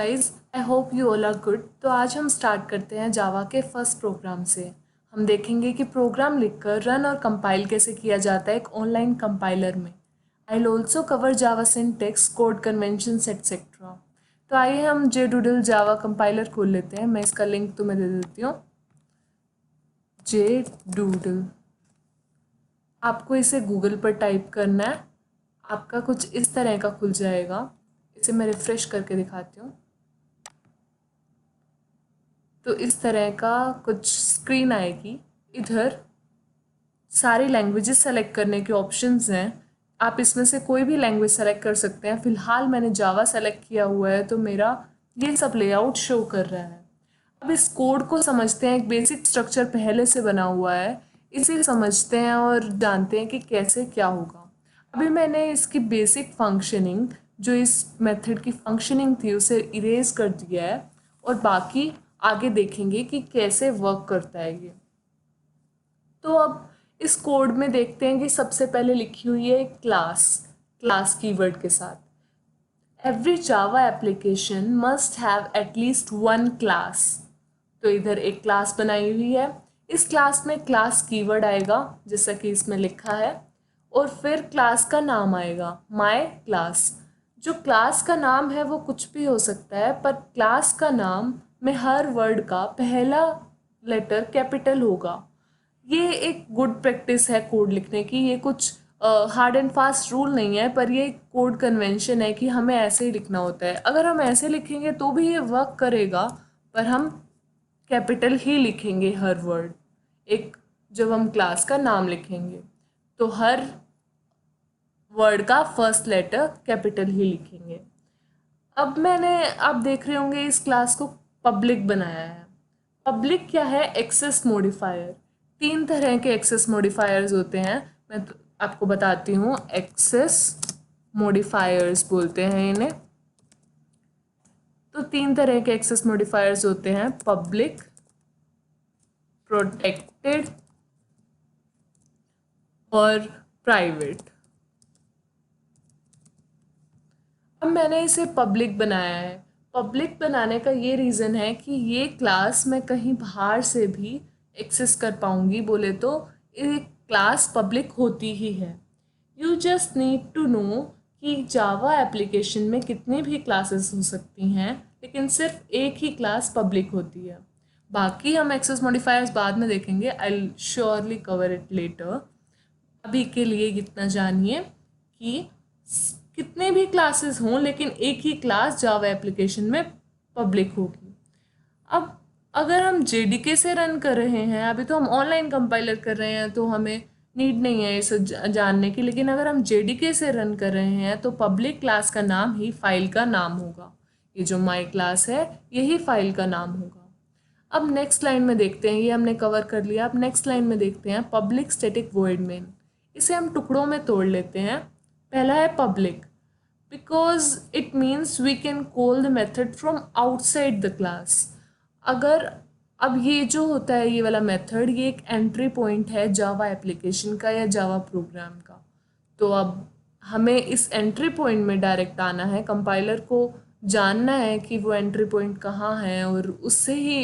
Guys, I hope you all are good. तो आज हम स्टार्ट करते हैं जावा के फर्स्ट प्रोग्राम से। हम देखेंगे कि प्रोग्राम लिखकर रन और कंपाइल कैसे किया जाता है एक ऑनलाइन कंपाइलर में। I will also cover Java syntax, code conventions etcetera. तो आइए हम JDoodle जावा कंपाइलर खोल लेते हैं। मैं इसका लिंक तुम्हें दे देती हूँ। JDoodle, आपको इसे गूगल पर टाइप करना है। आपका कुछ इस तरह का खुल जाएगा। इसे मैं रिफ्रेश करके दिखाती हूँ। तो इस तरह का कुछ स्क्रीन आएगी। इधर सारी लैंग्वेजेस सेलेक्ट करने के ऑप्शंस हैं। आप इसमें से कोई भी लैंग्वेज सेलेक्ट कर सकते हैं। फ़िलहाल मैंने जावा सेलेक्ट किया हुआ है तो मेरा ये सब लेआउट शो कर रहा है। अब इस कोड को समझते हैं। एक बेसिक स्ट्रक्चर पहले से बना हुआ है, इसे समझते हैं और जानते हैं कि कैसे क्या होगा। अभी मैंने इसकी बेसिक फंक्शनिंग, जो इस मेथड की फंक्शनिंग थी, उसे इरेज कर दिया है और बाकी आगे देखेंगे कि कैसे वर्क करता है ये। तो अब इस कोड में देखते हैं कि सबसे पहले लिखी हुई है क्लास कीवर्ड के साथ। Every Java application must have at least one class. तो इधर एक क्लास बनाई हुई है। इस क्लास में क्लास कीवर्ड आएगा जैसा कि इसमें लिखा है, और फिर क्लास का नाम आएगा माय क्लास। जो क्लास का नाम है वो कुछ भी हो सकता है, पर क्लास का नाम में हर वर्ड का पहला लेटर कैपिटल होगा। ये एक गुड प्रैक्टिस है कोड लिखने की। ये कुछ हार्ड एंड फास्ट रूल नहीं है, पर ये कोड कन्वेंशन है कि हमें ऐसे ही लिखना होता है। अगर हम ऐसे लिखेंगे तो भी ये वर्क करेगा, पर हम कैपिटल ही लिखेंगे हर वर्ड। एक जब हम क्लास का नाम लिखेंगे तो हर वर्ड का फर्स्ट लेटर कैपिटल ही लिखेंगे। अब आप देख रहे होंगे इस क्लास को पब्लिक बनाया है। पब्लिक क्या है? Access modifier. 3 तरह के एक्सेस मॉडिफायर्स होते हैं। मैं आपको बताती हूँ। एक्सेस मॉडिफायर्स बोलते हैं इन्हें। तो 3 तरह के एक्सेस मॉडिफायर्स होते हैं: पब्लिक, प्रोटेक्टेड और प्राइवेट। अब मैंने इसे पब्लिक बनाया है। पब्लिक बनाने का ये रीज़न है कि ये क्लास मैं कहीं बाहर से भी एक्सेस कर पाऊँगी। बोले तो ये क्लास पब्लिक होती ही है। You just need to know कि जावा एप्लीकेशन में कितनी भी क्लासेस हो सकती हैं, लेकिन सिर्फ एक ही क्लास पब्लिक होती है। बाकी हम एक्सेस मॉडिफायर्स बाद में देखेंगे। I will surely cover it later. अभी के लिए इतना जानिए कि कितने भी क्लासेस हों, लेकिन एक ही क्लास जावा एप्लीकेशन में पब्लिक होगी। अब अगर हम JDK से रन कर रहे हैं, अभी तो हम ऑनलाइन कंपाइलर कर रहे हैं तो हमें नीड नहीं है इसे जानने की, लेकिन अगर हम JDK से रन कर रहे हैं तो पब्लिक क्लास का नाम ही फाइल का नाम होगा। ये जो माई क्लास है यही फाइल का नाम होगा। अब नेक्स्ट लाइन में देखते हैं। ये हमने कवर कर लिया। अब नेक्स्ट लाइन में देखते हैं पब्लिक स्टैटिक वॉइड मेन। इसे हम टुकड़ों में तोड़ लेते हैं। पहला है public, because it means we can call the method from outside the class. अगर अब ये जो होता है ये वाला मेथड, ये एक एंट्री पॉइंट है जावा एप्लीकेशन का या जावा प्रोग्राम का। तो अब हमें इस एंट्री पॉइंट में डायरेक्ट आना है। कंपाइलर को जानना है कि वो एंट्री पॉइंट कहाँ है और उससे ही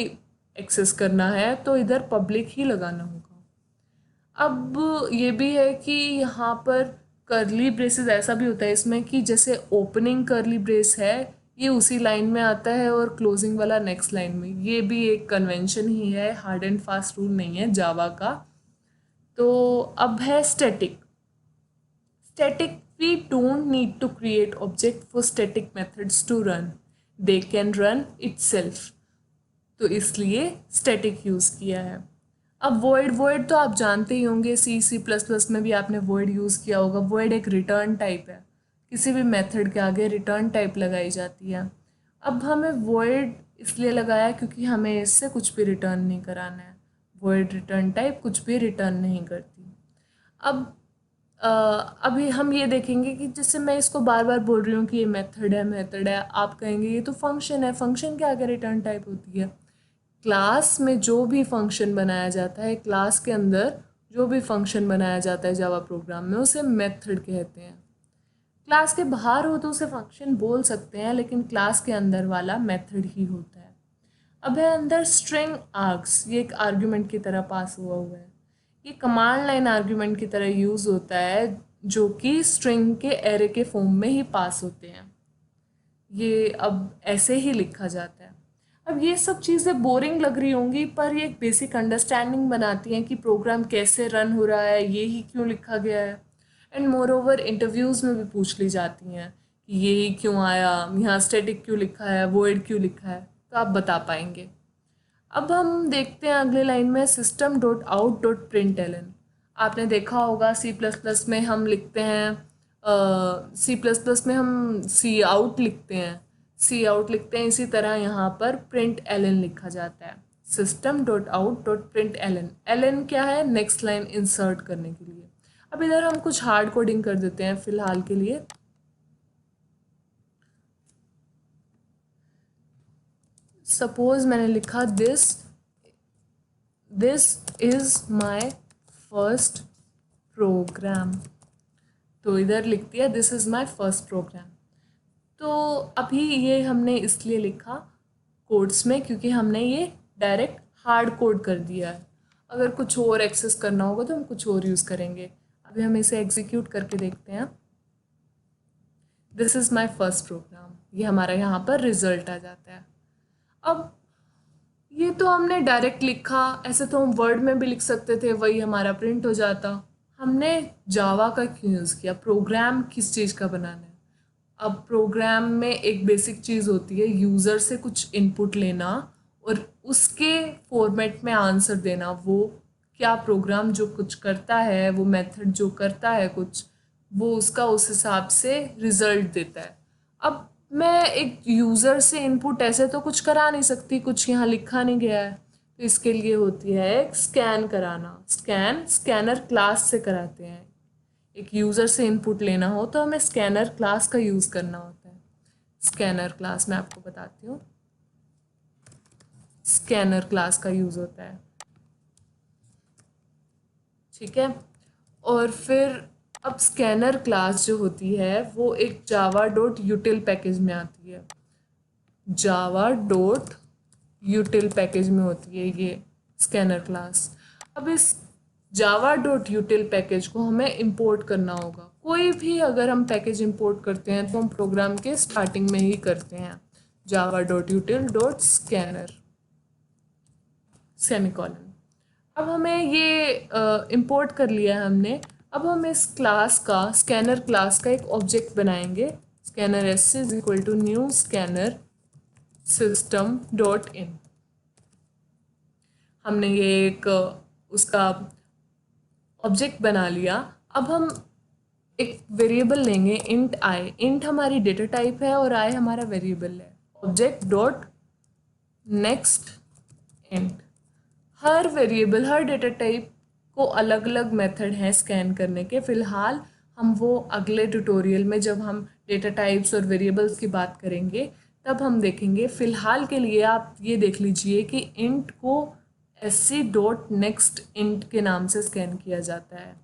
एक्सेस करना है, तो इधर पब्लिक ही लगाना होगा। अब ये भी है कि यहाँ पर करली ब्रेसेस ऐसा भी होता है इसमें कि जैसे ओपनिंग करली ब्रेस है ये उसी लाइन में आता है और क्लोजिंग वाला नेक्स्ट लाइन में। ये भी एक कन्वेंशन ही है, हार्ड एंड फास्ट रूल नहीं है जावा का। तो अब है static. We don't need to create object for static methods to run, they can run itself. तो इसलिए स्टैटिक यूज़ किया है। अब वॉइड तो आप जानते ही होंगे। C++ में भी आपने वॉइड यूज़ किया होगा। वॉइड एक रिटर्न टाइप है। किसी भी मेथड के आगे रिटर्न टाइप लगाई जाती है। अब हमें वॉइड इसलिए लगाया क्योंकि हमें इससे कुछ भी रिटर्न नहीं कराना है। वॉइड रिटर्न टाइप कुछ भी रिटर्न नहीं करती। अब अभी हम ये देखेंगे कि जैसे मैं इसको बार बार बोल रही हूँ कि ये मेथड है, आप कहेंगे ये तो फंक्शन है। फंक्शन के आगे रिटर्न टाइप होती है। क्लास में जो भी फंक्शन बनाया जाता है, क्लास के अंदर जो भी फंक्शन बनाया जाता है जावा प्रोग्राम में, उसे मेथड कहते हैं। क्लास के बाहर हो तो उसे फंक्शन बोल सकते हैं, लेकिन क्लास के अंदर वाला मेथड ही होता है। अब है अंदर स्ट्रिंग आर्ग्स, ये एक आर्ग्यूमेंट की तरह पास हुआ है। ये कमांड लाइन आर्ग्यूमेंट की तरह यूज़ होता है, जो कि स्ट्रिंग के एरे के फॉर्म में ही पास होते हैं। ये अब ऐसे ही लिखा जाता है। अब ये सब चीज़ें बोरिंग लग रही होंगी, पर ये एक बेसिक अंडरस्टैंडिंग बनाती हैं कि प्रोग्राम कैसे रन हो रहा है, ये ही क्यों लिखा गया है। एंड मोर ओवर इंटरव्यूज़ में भी पूछ ली जाती हैं कि ये ही क्यों आया, यहाँ स्टैटिक क्यों लिखा है, वॉइड क्यों लिखा है, तो आप बता पाएंगे। अब हम देखते हैं अगले लाइन में system.out.println। आपने देखा होगा सी प्लस प्लस में हम लिखते हैं, सी प्लस प्लस में हम सी आउट लिखते हैं, इसी तरह यहाँ पर प्रिंट एलन लिखा जाता है। system.out.println, एलन क्या है, नेक्स्ट लाइन इंसर्ट करने के लिए। अब इधर हम कुछ हार्ड कोडिंग कर देते हैं फिलहाल के लिए। सपोज मैंने लिखा this is my first program, तो इधर लिख दिया this is my first program. तो अभी ये हमने इसलिए लिखा कोड्स में क्योंकि हमने ये डायरेक्ट हार्ड कोड कर दिया है। अगर कुछ और एक्सेस करना होगा तो हम कुछ और यूज़ करेंगे। अभी हम इसे एग्जीक्यूट करके देखते हैं। This is my first program, ये हमारा यहाँ पर रिजल्ट आ जाता है। अब ये तो हमने डायरेक्ट लिखा, ऐसे तो हम वर्ड में भी लिख सकते थे, वही हमारा प्रिंट हो जाता। हमने जावा का क्यों यूज़ किया, प्रोग्राम किस चीज़ का बनाना है। अब प्रोग्राम में एक बेसिक चीज़ होती है यूज़र से कुछ इनपुट लेना और उसके फॉर्मेट में आंसर देना। वो क्या प्रोग्राम जो कुछ करता है, वो मेथड जो करता है कुछ, वो उसका उस हिसाब से रिज़ल्ट देता है। अब मैं एक यूज़र से इनपुट ऐसे तो कुछ करा नहीं सकती, कुछ यहाँ लिखा नहीं गया है, तो इसके लिए होती है एक स्कैन कराना। स्कैनर क्लास से कराते हैं। एक यूज़र से इनपुट लेना हो तो हमें स्कैनर क्लास का यूज़ करना होता है। स्कैनर क्लास मैं आपको बताती हूँ, स्कैनर क्लास का यूज़ होता है, ठीक है। और फिर अब स्कैनर क्लास जो होती है वो एक java.util पैकेज में आती है। java.util पैकेज में होती है ये स्कैनर क्लास। अब इस java.util पैकेज को हमें इंपोर्ट करना होगा। कोई भी अगर हम पैकेज इंपोर्ट करते हैं तो हम प्रोग्राम के स्टार्टिंग में ही करते हैं, java.util.scanner सेमीकोलन। अब हमें ये इंपोर्ट कर लिया है हमने। अब हम इस क्लास का, स्कैनर क्लास का एक ऑब्जेक्ट बनाएंगे। Scanner S is equal to new scanner system dot in. हमने ये एक उसका ऑब्जेक्ट बना लिया। अब हम एक वेरिएबल लेंगे इंट आई। इंट हमारी डेटा टाइप है और आई हमारा वेरिएबल है। Object dot next int. हर वेरिएबल, हर डेटा टाइप को अलग अलग मेथड हैं स्कैन करने के। फ़िलहाल हम वो अगले ट्यूटोरियल में जब हम डेटा टाइप्स और वेरिएबल्स की बात करेंगे तब हम देखेंगे। फ़िलहाल के लिए आप ये देख लीजिए कि इंट को sc.next int के नाम से स्कैन किया जाता है।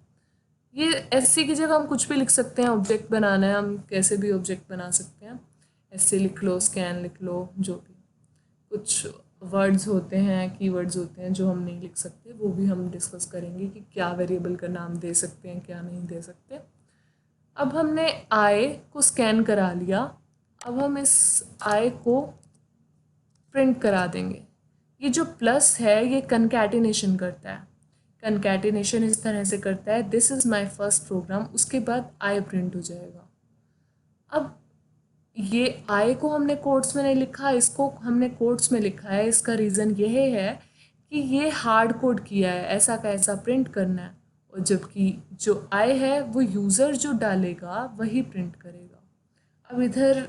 ये sc की जगह हम कुछ भी लिख सकते हैं। ऑब्जेक्ट बनाना है, हम कैसे भी ऑब्जेक्ट बना सकते हैं। sc लिख लो, स्कैन लिख लो, जो भी। कुछ वर्ड्स होते हैं, कीवर्ड्स होते हैं जो हम नहीं लिख सकते, वो भी हम डिस्कस करेंगे कि क्या वेरिएबल का नाम दे सकते हैं, क्या नहीं दे सकते। अब हमने आई को स्कैन करा लिया। अब हम इस आई को प्रिंट करा देंगे। ये जो प्लस है ये कनकैटिनेशन करता है। कनकैटिनेशन इस तरह से करता है, this is my first program, उसके बाद आई प्रिंट हो जाएगा। अब ये आई को हमने कोट्स में नहीं लिखा, इसको हमने कोट्स में लिखा है। इसका रीज़न यह है कि ये हार्ड कोड किया है, ऐसा का ऐसा प्रिंट करना है, और जबकि जो आई है वो यूज़र जो डालेगा वही प्रिंट करेगा। अब इधर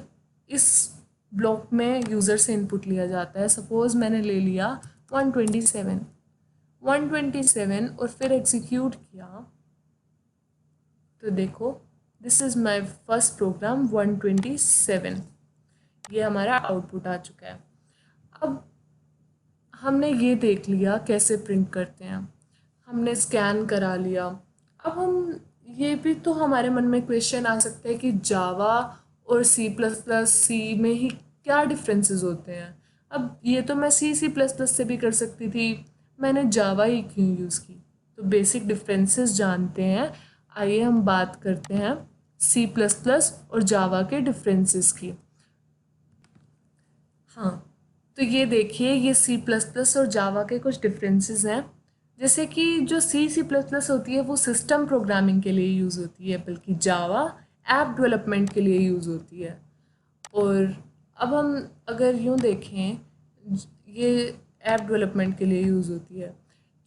इस ब्लॉक में यूज़र से इनपुट लिया जाता है। सपोज़ मैंने ले लिया 127 और फिर एग्जीक्यूट किया तो देखो this is my first program 127, ये हमारा आउटपुट आ चुका है। अब हमने ये देख लिया कैसे प्रिंट करते हैं, हमने स्कैन करा लिया। अब हम ये भी तो हमारे मन में क्वेश्चन आ सकता है कि जावा और सी प्लस प्लस सी में ही क्या डिफरेंसेस होते हैं। अब ये तो मैं सी सी प्लस प्लस से भी कर सकती थी, मैंने जावा ही क्यों यूज़ की। तो बेसिक डिफरेंसेस जानते हैं, आइए हम बात करते हैं सी प्लस प्लस और जावा के डिफरेंसेस की। हाँ, तो ये देखिए, ये सी प्लस प्लस और जावा के कुछ डिफरेंसेस हैं। जैसे कि जो सी प्लस प्लस होती है वो सिस्टम प्रोग्रामिंग के लिए यूज़ होती है, बल्कि जावा ऐप डेवलपमेंट के लिए यूज़ होती है। और अब हम अगर यूँ देखें, ये ऐप डेवलपमेंट के लिए यूज़ होती है।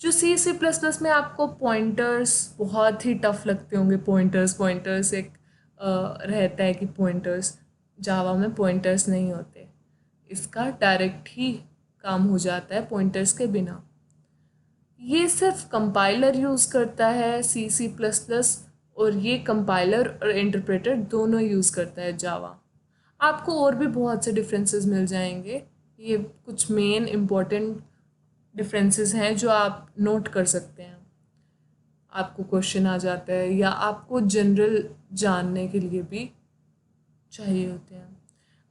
जो सी प्लस प्लस में आपको पॉइंटर्स बहुत ही टफ लगते होंगे, पॉइंटर्स एक रहता है कि पॉइंटर्स, जावा में पॉइंटर्स नहीं होते, इसका डायरेक्ट ही काम हो जाता है पॉइंटर्स के बिना। ये सिर्फ कंपाइलर यूज़ करता है सी प्लस प्लस, और ये कंपाइलर और इंटरप्रेटर दोनों यूज़ करता है जावा। आपको और भी बहुत से डिफरेंसेस मिल जाएंगे, ये कुछ मेन इम्पॉर्टेंट डिफरेंसेस हैं जो आप नोट कर सकते हैं। आपको क्वेश्चन आ जाता है या आपको जनरल जानने के लिए भी चाहिए होते हैं।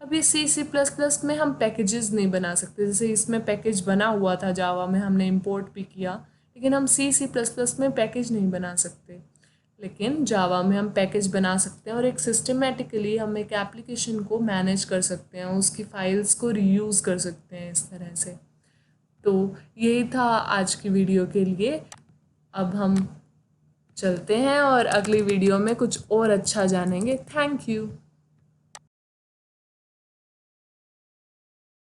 अब ये सी प्लस प्लस में हम पैकेजेस नहीं बना सकते, जैसे इसमें पैकेज बना हुआ था जावा में, हमने इंपोर्ट भी किया, लेकिन हम सी प्लस प्लस में पैकेज नहीं बना सकते। लेकिन जावा में हम पैकेज बना सकते हैं और एक सिस्टमेटिकली हम एक एप्लीकेशन को मैनेज कर सकते हैं, उसकी फाइल्स को रीयूज़ कर सकते हैं इस तरह से। तो यही था आज की वीडियो के लिए। अब हम चलते हैं और अगली वीडियो में कुछ और अच्छा जानेंगे। Thank you.